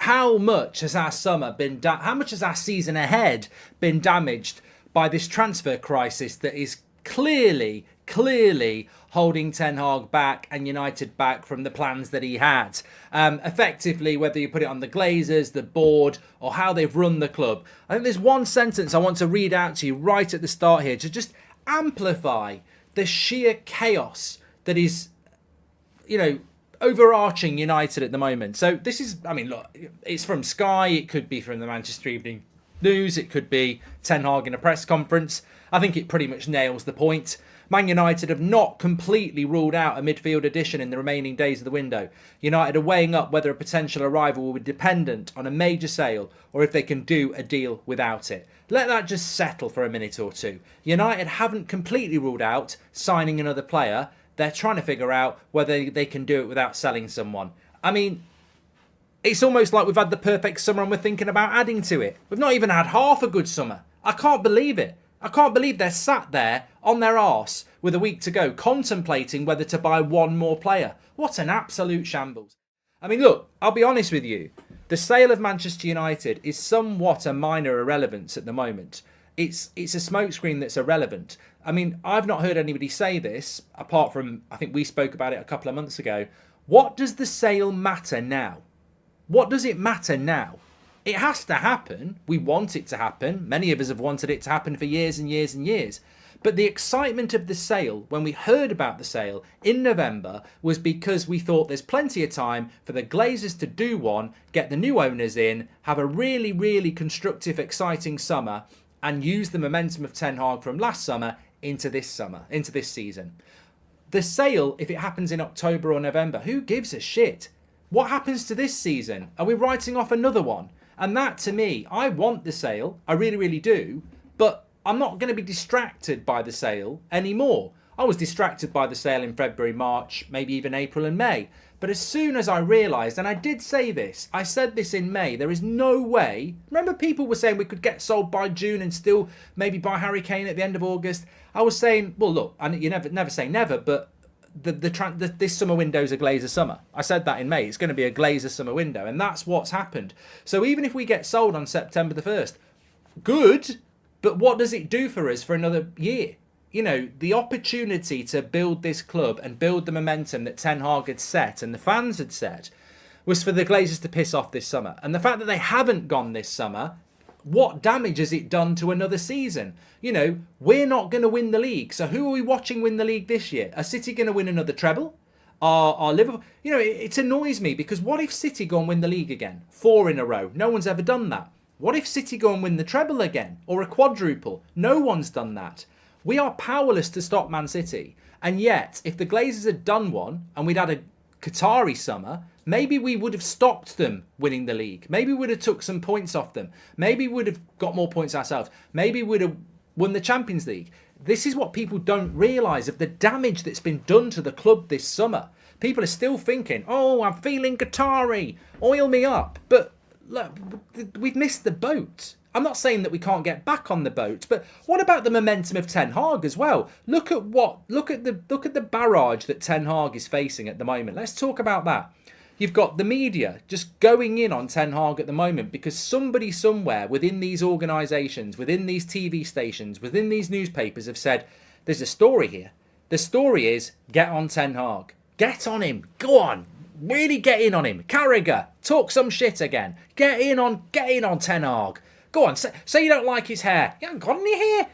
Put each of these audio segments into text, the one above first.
how much has our summer been, how much has our season ahead been damaged by this transfer crisis that is clearly holding Ten Hag back and United back from the plans that he had. Effectively, whether you put it on the Glazers, the board, or how they've run the club. I think there's one sentence I want to read out to you right at the start here to just amplify the sheer chaos that is, overarching United at the moment. So this is, look, it's from Sky, it could be from the Manchester Evening News, it could be Ten Hag in a press conference. I think it pretty much nails the point. Man United have not completely ruled out a midfield addition in the remaining days of the window. United are weighing up whether a potential arrival will be dependent on a major sale or if they can do a deal without it. Let that just settle for a minute or two. United haven't completely ruled out signing another player. They're trying to figure out whether they can do it without selling someone. It's almost like we've had the perfect summer and we're thinking about adding to it. We've not even had half a good summer. I can't believe it. I can't believe they're sat there on their arse with a week to go, contemplating whether to buy one more player. What an absolute shambles. Look, I'll be honest with you. The sale of Manchester United is somewhat a minor irrelevance at the moment. It's a smokescreen that's irrelevant. I've not heard anybody say this, apart from, I think we spoke about it a couple of months ago. What does the sale matter now? What does it matter now? It has to happen. We want it to happen. Many of us have wanted it to happen for years and years and years. But the excitement of the sale, when we heard about the sale in November, was because we thought there's plenty of time for the Glazers to do one, get the new owners in, have a really, really constructive, exciting summer, and use the momentum of Ten Hag from last summer into this season. The sale, if it happens in October or November, who gives a shit? What happens to this season? Are we writing off another one? And that, to me, I want the sale. I really, really do. But I'm not going to be distracted by the sale anymore. I was distracted by the sale in February, March, maybe even April and May. But as soon as I realised, and I did say this, I said this in May, there is no way. Remember, people were saying we could get sold by June and still maybe buy Harry Kane at the end of August. I was saying, well, look, and you never say never, but this summer window is a Glazer summer. I said that in May. It's going to be a Glazer summer window, and that's what's happened. So even if we get sold on September the 1st, good, but what does it do for us for another year? The opportunity to build this club and build the momentum that Ten Hag had set and the fans had set was for the Glazers to piss off this summer. And the fact that they haven't gone this summer, what damage has it done to another season? We're not going to win the league. So who are we watching win the league this year? Are City going to win another treble? Are Liverpool? It annoys me because what if City go and win the league again? 4 in a row. No one's ever done that. What if City go and win the treble again? Or a quadruple? No one's done that. We are powerless to stop Man City. And yet, if the Glazers had done one and we'd had a Qatari summer, maybe we would have stopped them winning the league. Maybe we would have took some points off them. Maybe we would have got more points ourselves. Maybe we would have won the Champions League. This is what people don't realise of the damage that's been done to the club this summer. People are still thinking, oh, I'm feeling Qatari, oil me up. But look, we've missed the boat. I'm not saying that we can't get back on the boat, but what about the momentum of Ten Hag as well? Look at the barrage that Ten Hag is facing at the moment. Let's talk about that. You've got the media just going in on Ten Hag at the moment because somebody somewhere within these organisations, within these TV stations, within these newspapers have said, there's a story here. The story is, get on Ten Hag. Get on him. Go on. Really get in on him. Carragher, talk some shit again. Get in on Ten Hag. Go on, say you don't like his hair. You haven't got any hair.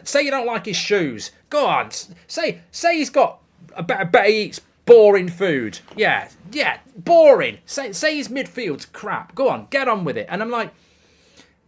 Say you don't like his shoes. Go on, say he's got a better he eats boring food. Yeah, boring. Say his midfield's crap. Go on, get on with it. And I'm like,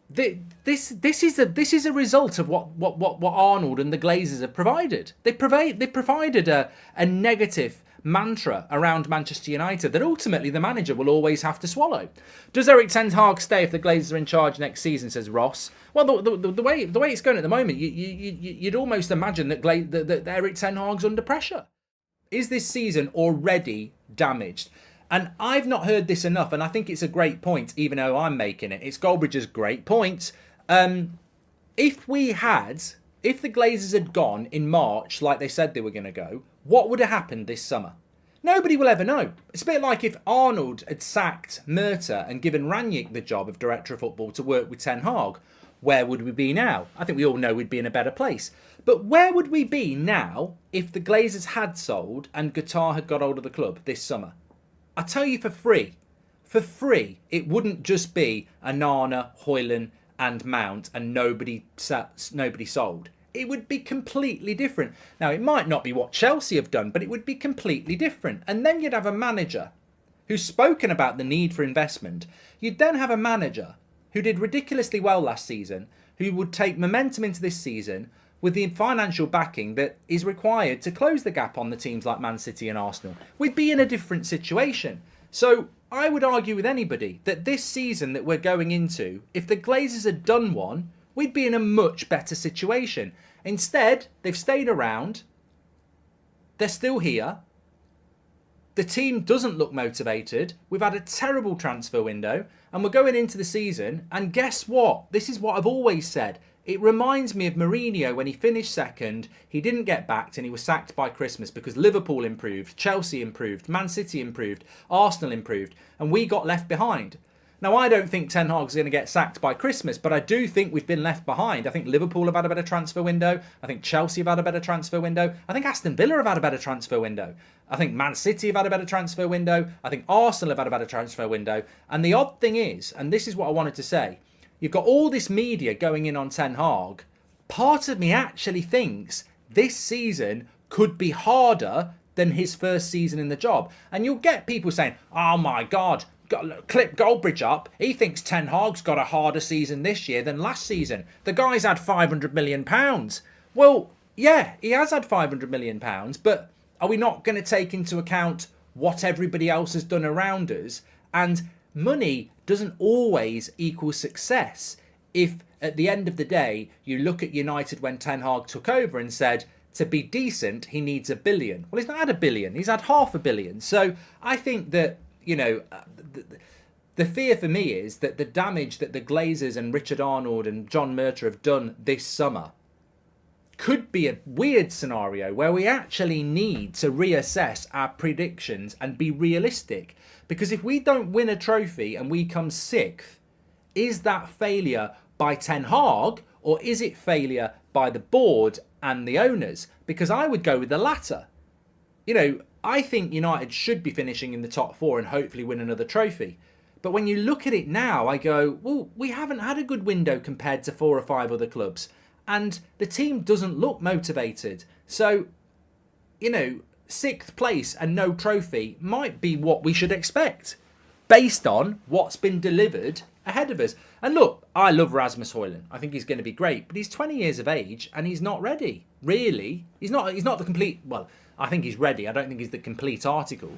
this is a result of what Arnold and the Glazers have provided. They provided a negative mantra around Manchester United that ultimately the manager will always have to swallow. Does Eric Ten Hag stay if the Glazers are in charge next season, says Ross? Well, the way it's going at the moment, you'd almost imagine that Eric Ten Hag's under pressure. Is this season already damaged? And I've not heard this enough, and I think it's a great point, even though I'm making it. It's Goldbridge's great point. If the Glazers had gone in March like they said they were going to go, what would have happened this summer? Nobody will ever know. It's a bit like if Arnold had sacked Murta and given Rangnick the job of director of football to work with Ten Hag. Where would we be now? I think we all know we'd be in a better place. But where would we be now if the Glazers had sold and Qatar had got hold of the club this summer? I tell you for free, it wouldn't just be Onana, Højlund and Mount and nobody sold. It would be completely different. Now, it might not be what Chelsea have done, but it would be completely different. And then you'd have a manager who's spoken about the need for investment. You'd then have a manager who did ridiculously well last season, who would take momentum into this season with the financial backing that is required to close the gap on the teams like Man City and Arsenal. We'd be in a different situation. So I would argue with anybody that this season that we're going into, if the Glazers had done one, we'd be in a much better situation. Instead, they've stayed around. They're still here. The team doesn't look motivated. We've had a terrible transfer window and we're going into the season. And guess what? This is what I've always said. It reminds me of Mourinho when he finished second. He didn't get backed and he was sacked by Christmas because Liverpool improved, Chelsea improved, Man City improved, Arsenal improved, and we got left behind. Now, I don't think Ten Hag's going to get sacked by Christmas, but I do think we've been left behind. I think Liverpool have had a better transfer window. I think Chelsea have had a better transfer window. I think Aston Villa have had a better transfer window. I think Man City have had a better transfer window. I think Arsenal have had a better transfer window. And the odd thing is, and this is what I wanted to say, you've got all this media going in on Ten Hag. Part of me actually thinks this season could be harder than his first season in the job. And you'll get people saying, oh my God, clip Goldbridge up. He thinks Ten Hag's got a harder season this year than last season. The guy's had £500 million. Well, yeah, he has had £500 million, but are we not going to take into account what everybody else has done around us? And money doesn't always equal success. If at the end of the day, you look at United when Ten Hag took over and said, to be decent, he needs £1 billion. Well, he's not had £1 billion. He's had £500 million. So I think that, you know, the fear for me is that the damage that the Glazers and Richard Arnold and John Murta have done this summer could be a weird scenario where we actually need to reassess our predictions and be realistic. Because if we don't win a trophy and we come sixth, is that failure by Ten Hag or is it failure by the board and the owners? Because I would go with the latter. You know, I think United should be finishing in the top four and hopefully win another trophy. But when you look at it now, I go, well, we haven't had a good window compared to 4 or 5 other clubs. And the team doesn't look motivated. So, you know, 6th place and no trophy might be what we should expect based on what's been delivered ahead of us. And look, I love Rasmus Højlund. I think he's going to be great. But he's 20 years of age and he's not ready. Really. He's not the complete... Well, I think he's ready. I don't think he's the complete article.